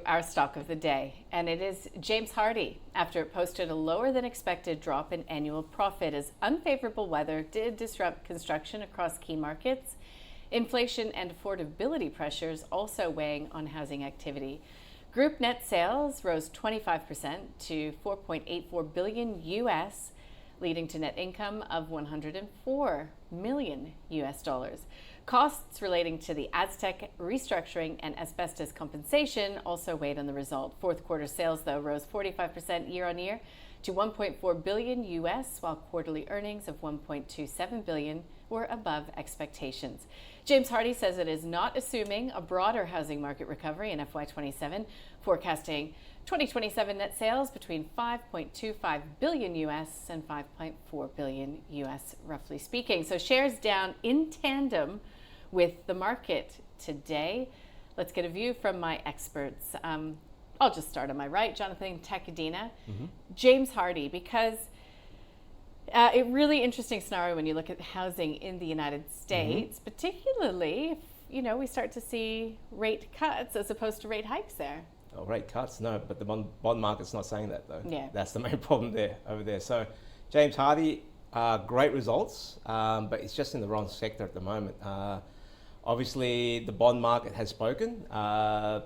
our stock of the day, and it is James Hardie, after it posted a lower than expected drop in annual profit as unfavorable weather did disrupt construction across key markets. Inflation and affordability pressures also weighing on housing activity. Group net sales rose 25% to 4.84 billion US, leading to net income of 104 million US dollars. Costs relating to the Aztec restructuring and asbestos compensation also weighed on the result. Fourth quarter sales, though, rose 45% year on year to 1.4 billion US, while quarterly earnings of 1.27 billion were above expectations. James Hardie says it is not assuming a broader housing market recovery in FY27, forecasting 2027 net sales between 5.25 billion US and 5.4 billion US, roughly speaking. So shares down in tandem with the market today. Let's get a view from my experts. I'll just start on my right, Jonathan Tacadena. James Hardie, because a really interesting scenario when you look at housing in the United States, particularly if, we start to see rate cuts as opposed to rate hikes there. Oh, rate cuts? No, but the bond market's not saying that, though. Yeah. That's the main problem over there. So James Hardie, great results, but it's just in the wrong sector at the moment. Obviously, the bond market has spoken.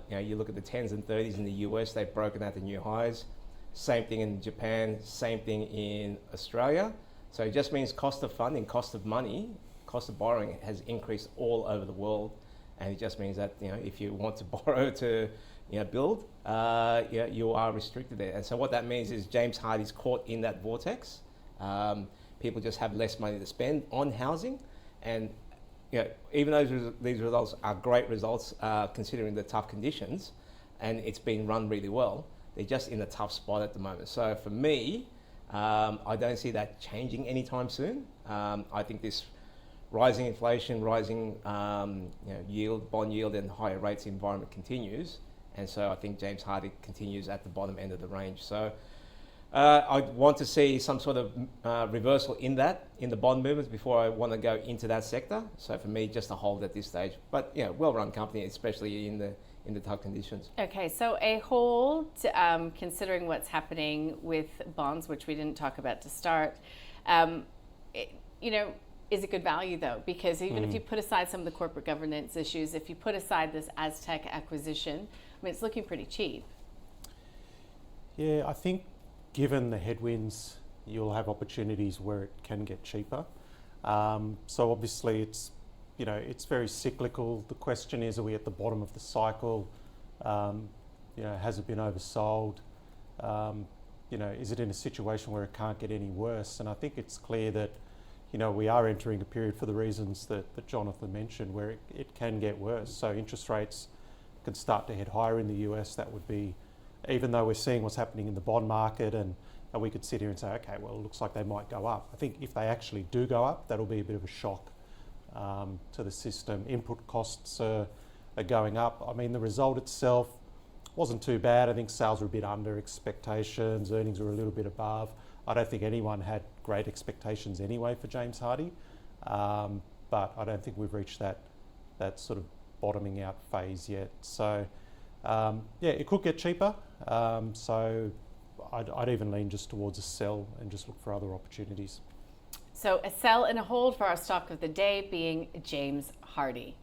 You look at the 10s and 30s in the US, they've broken out the new highs. Same thing in Japan, same thing in Australia. So it just means cost of funding, cost of money, cost of borrowing has increased all over the world. And it just means that, if you want to borrow to, build, you are restricted there. And so what that means is James Hardie's caught in that vortex. People just have less money to spend on housing. And, even though these results are great results, considering the tough conditions, and it's been run really well, they're just in a tough spot at the moment. So for me, I don't see that changing anytime soon. I think this rising inflation, rising yield, bond yield, and higher rates environment continues. And so I think James Hardie continues at the bottom end of the range. So I want to see some sort of reversal in the bond movements before I want to go into that sector. So for me, just a hold at this stage. But well-run company, especially in the tough conditions. Okay, so a hold, considering what's happening with bonds, which we didn't talk about to start. Is it good value, though? Because even if you put aside some of the corporate governance issues, if you put aside this Aztec acquisition, it's looking pretty cheap. Yeah, I think given the headwinds, you'll have opportunities where it can get cheaper. So obviously it's very cyclical. The question is, are we at the bottom of the cycle? Has it been oversold? Is it in a situation where it can't get any worse? And I think it's clear that, we are entering a period for the reasons that Jonathan mentioned, where it can get worse. So interest rates can start to head higher in the US. That would be, even though we're seeing what's happening in the bond market, and we could sit here and say, okay, well, it looks like they might go up. I think if they actually do go up, that'll be a bit of a shock to the system. Input costs are going up. I mean, the result itself wasn't too bad. I think sales were a bit under expectations, earnings were a little bit above. I don't think anyone had great expectations anyway for James Hardie, but I don't think we've reached that sort of bottoming out phase yet. So it could get cheaper. So I'd even lean just towards a sell and just look for other opportunities. So a sell and a hold for our stock of the day being James Hardie.